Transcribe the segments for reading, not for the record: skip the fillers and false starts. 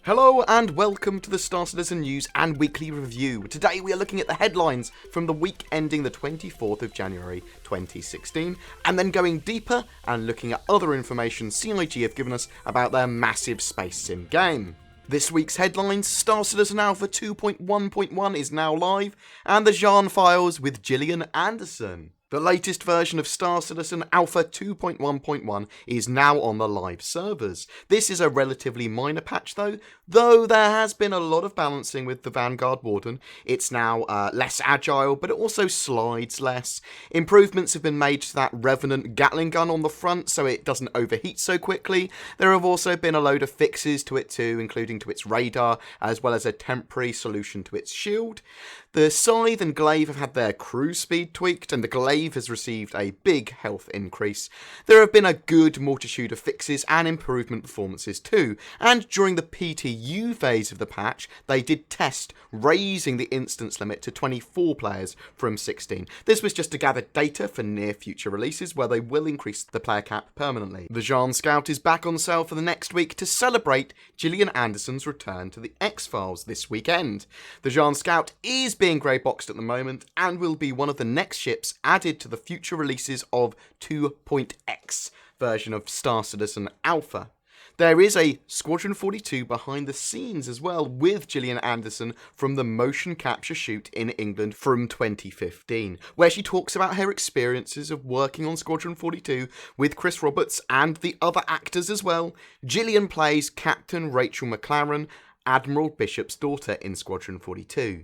Hello and welcome to the Star Citizen News and Weekly Review. Today we are looking at the headlines from the week ending the 24th of January 2016, and then going deeper and looking at other information CIG have given us about their massive space sim game. This week's headlines: Star Citizen Alpha 2.1.1 is now live, and the Xi'An files with Gillian Anderson. The latest version of Star Citizen Alpha 2.1.1 is now on the live servers. This is a relatively minor patch though there has been a lot of balancing with the Vanguard Warden. It's now less agile, but it also slides less. Improvements have been made to that Revenant Gatling gun on the front so it doesn't overheat so quickly. There have also been a load of fixes to it too, including to its radar, as well as a temporary solution to its shield. The Scythe and Glaive have had their cruise speed tweaked, and the Glaive has received a big health increase. There have been a good multitude of fixes and improvement performances too, and during the PTU phase of the patch, they did test raising the instance limit to 24 players from 16. This was just to gather data for near future releases where they will increase the player cap permanently. The Xi'An Scout is back on sale for the next week to celebrate Gillian Anderson's return to the X-Files this weekend. The Xi'An Scout is being grey boxed at the moment and will be one of the next ships added to the future releases of 2.x version of Star Citizen Alpha. There is a Squadron 42 behind the scenes as well with Gillian Anderson from the motion capture shoot in England from 2015, where she talks about her experiences of working on Squadron 42 with Chris Roberts and the other actors as well. Gillian plays Captain Rachel McLaren, Admiral Bishop's daughter in Squadron 42.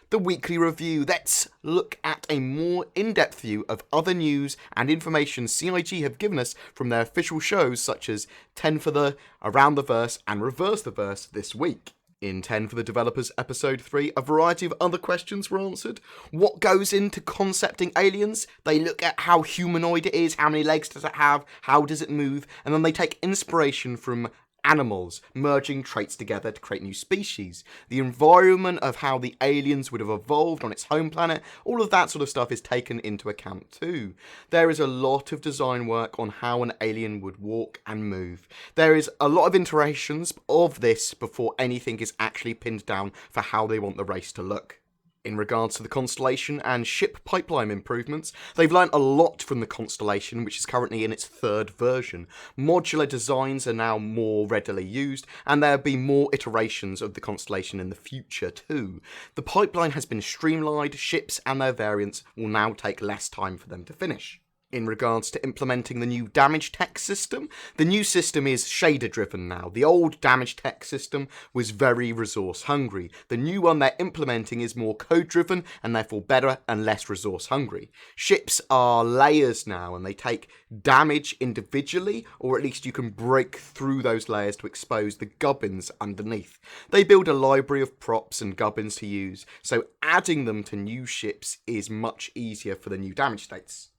The weekly review. Let's look at a more in-depth view of other news and information CIG have given us from their official shows such as 10 for the, Around the Verse and Reverse the Verse this week. In 10 for the Developers Episode 3, a variety of other questions were answered. What goes into concepting aliens? They look at how humanoid it is, how many legs does it have, how does it move, and then they take inspiration from animals, merging traits together to create new species. The environment of how the aliens would have evolved on its home planet, all of that sort of stuff is taken into account too. There is a lot of design work on how an alien would walk and move. There is a lot of iterations of this before anything is actually pinned down for how they want the race to look. In regards to the Constellation and ship pipeline improvements, they've learnt a lot from the Constellation, which is currently in its third version. Modular designs are now more readily used, and there'll be more iterations of the Constellation in the future too. The pipeline has been streamlined, ships and their variants will now take less time for them to finish. In regards to implementing the new damage tech system, the new system is shader driven now. The old damage tech system was very resource hungry. The new one they're implementing is more code driven and therefore better and less resource hungry. Ships are layers now and they take damage individually, or at least you can break through those layers to expose the gubbins underneath. They build a library of props and gubbins to use, so adding them to new ships is much easier for the new damage states.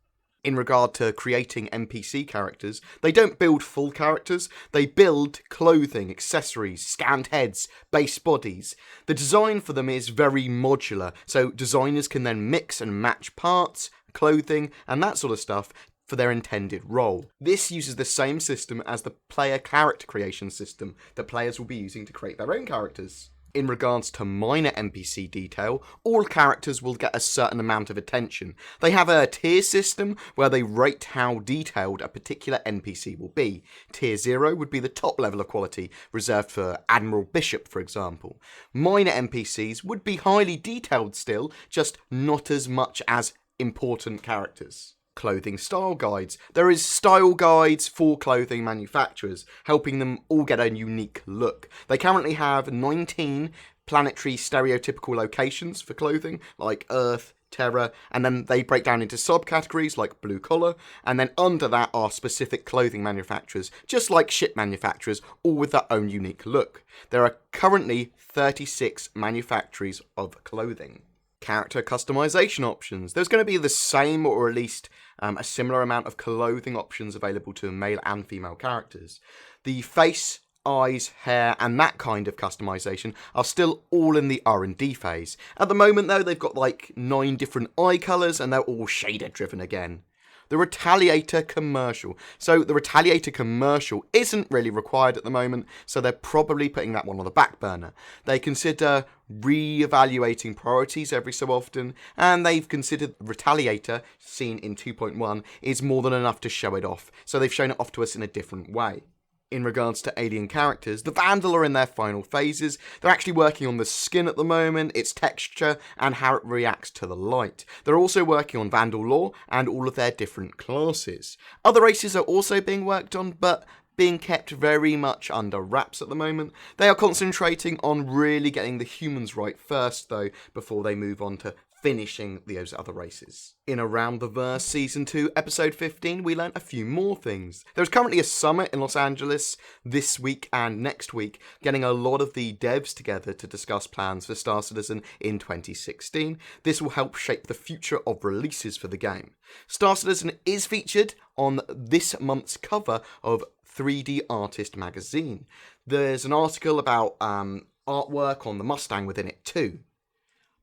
In regard to creating NPC characters, they don't build full characters, they build clothing, accessories, scanned heads, base bodies. The design for them is very modular, so designers can then mix and match parts, clothing, and that sort of stuff for their intended role. This uses the same system as the player character creation system that players will be using to create their own characters. In regards to minor NPC detail, all characters will get a certain amount of attention. They have a tier system where they rate how detailed a particular NPC will be. Tier 0 would be the top level of quality, reserved for Admiral Bishop, for example. Minor NPCs would be highly detailed still, just not as much as important characters. Clothing style guides. There is style guides for clothing manufacturers, helping them all get a unique look. They currently have 19 planetary stereotypical locations for clothing, like Earth, Terra, and then they break down into subcategories like blue collar, and then under that are specific clothing manufacturers, just like ship manufacturers, all with their own unique look. There are currently 36 manufacturers of clothing. Character customization options. There's going to be the same, or at least a similar amount of clothing options available to male and female characters. The face, eyes, hair, and that kind of customization are still all in the R&D phase. At the moment though, they've got like 9 different eye colours and they're all shader driven again. the Retaliator commercial. So the Retaliator commercial isn't really required at the moment, so they're probably putting that one on the back burner. They consider re-evaluating priorities every so often, and they've considered Retaliator, seen in 2.1, is more than enough to show it off, so they've shown it off to us in a different way. In regards to alien characters, the Vandal are in their final phases. They're actually working on the skin at the moment, its texture, and how it reacts to the light. They're also working on Vandal lore and all of their different classes. Other races are also being worked on, but being kept very much under wraps at the moment. They are concentrating on really getting the humans right first, though, before they move on to finishing those other races. In Around the Verse Season 2, Episode 15, we learnt a few more things. There's currently a summit in Los Angeles this week and next week, getting a lot of the devs together to discuss plans for Star Citizen in 2016. This will help shape the future of releases for the game. Star Citizen is featured on this month's cover of 3D Artist magazine. There's an article about artwork on the Mustang within it too.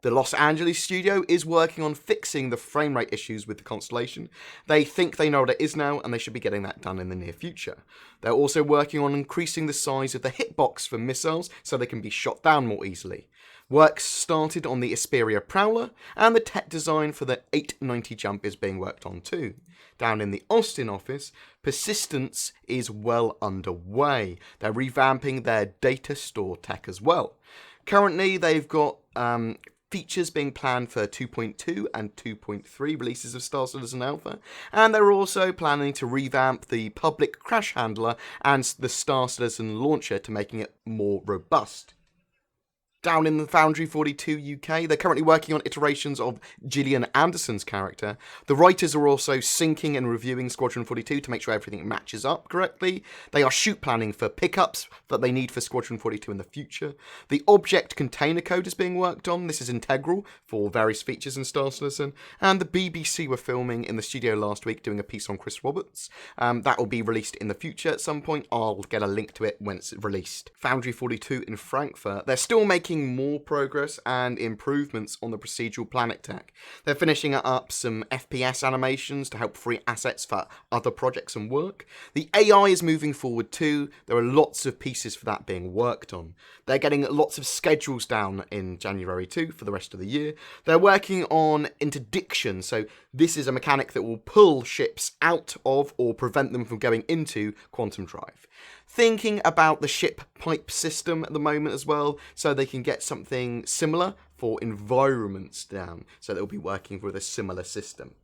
The Los Angeles studio is working on fixing the frame rate issues with the Constellation. They think they know what it is now, and they should be getting that done in the near future. They're also working on increasing the size of the hitbox for missiles so they can be shot down more easily. Work started on the Asperia Prowler, and the tech design for the 890 jump is being worked on too. Down in the Austin office, Persistence is well underway. They're revamping their data store tech as well. Currently, they've got features being planned for 2.2 and 2.3 releases of Star Citizen Alpha, and they're also planning to revamp the public crash handler and the Star Citizen launcher to making it more robust. Down in the Foundry 42 UK, they're currently working on iterations of Gillian Anderson's character. The writers are also syncing and reviewing Squadron 42 to make sure everything matches up correctly. They are shoot planning for pickups that they need for Squadron 42 in the future. The object container code is being worked on. This is integral for various features in Star Citizen. And the BBC were filming in the studio last week doing a piece on Chris Roberts. That will be released in the future at some point. I'll get a link to it when it's released. Foundry 42 in Frankfurt, they're still making more progress and improvements on the procedural planet tech. They're finishing up some FPS animations to help free assets for other projects and work. The AI is moving forward too. There are lots of pieces for that being worked on. They're getting lots of schedules down in January too for the rest of the year. They're working on interdiction, so this is a mechanic that will pull ships out of or prevent them from going into quantum drive. Thinking about the ship pipe system at the moment as well, so they can get something similar for environments down, so they'll be working with a similar system.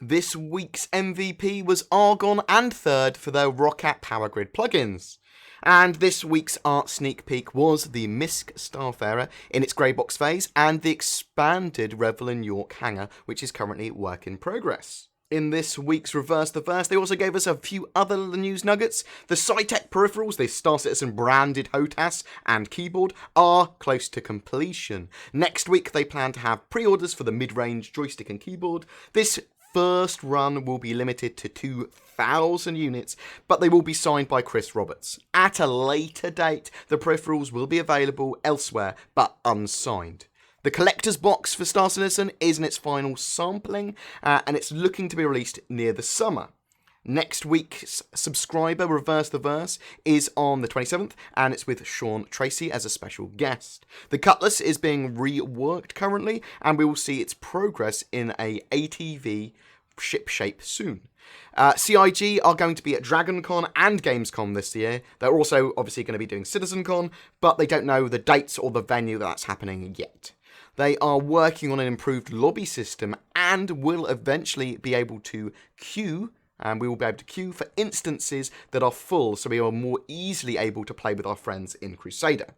This week's MVP was Argon and Third for their Roccat Power Grid plugins. And this week's art sneak peek was the Misk Starfarer in its grey box phase and the expanded Revel in York hangar, which is currently work in progress. In this week's Reverse the Verse, they also gave us a few other news nuggets. The SciTech peripherals, the Star Citizen branded HOTAS and keyboard, are close to completion. Next week, they plan to have pre-orders for the mid-range joystick and keyboard. This first run will be limited to 2,000 units, but they will be signed by Chris Roberts. At a later date, the peripherals will be available elsewhere, but unsigned. The collector's box for Star Citizen is in its final sampling, and it's looking to be released near the summer. Next week's subscriber, Reverse the Verse, is on the 27th, and it's with Sean Tracy as a special guest. The Cutlass is being reworked currently, and we will see its progress in a ATV ship shape soon. CIG are going to be at DragonCon and Gamescom this year. They're also obviously going to be doing CitizenCon, but they don't know the dates or the venue that's happening yet. They are working on an improved lobby system and will eventually be able to queue, and we will be able to queue for instances that are full, so we are more easily able to play with our friends in Crusader.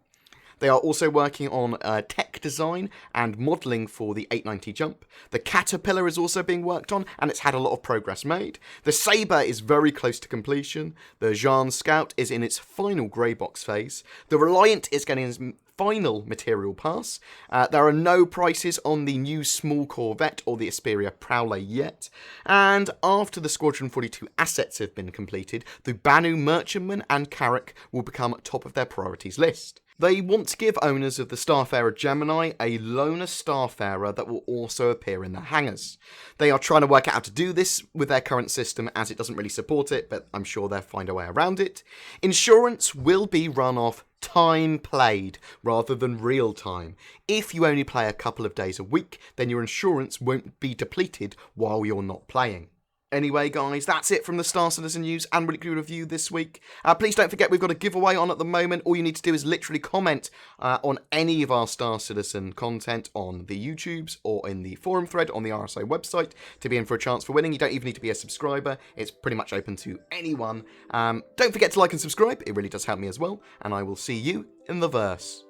They are also working on tech design and modelling for the 890 jump. The Caterpillar is also being worked on, and it's had a lot of progress made. The Sabre is very close to completion. The Xi'An Scout is in its final grey box phase. The Reliant is getting its final material pass. There are no prices on the new small Corvette or the Asperia Prowler yet. And after the Squadron 42 assets have been completed, the Banu Merchantman and Carrack will become top of their priorities list. They want to give owners of the Starfarer Gemini a loner Starfarer that will also appear in the hangars. They are trying to work out how to do this with their current system, as it doesn't really support it, but I'm sure they'll find a way around it. Insurance will be run off time played rather than real time. If you only play a couple of days a week, then your insurance won't be depleted while you're not playing. Anyway, guys, that's it from the Star Citizen News and Weekly Review this week. Please don't forget we've got a giveaway on at the moment. All you need to do is literally comment on any of our Star Citizen content on the YouTubes or in the forum thread on the RSA website to be in for a chance for winning. You don't even need to be a subscriber. It's pretty much open to anyone. Don't forget to like and subscribe. It really does help me as well. And I will see you in the verse.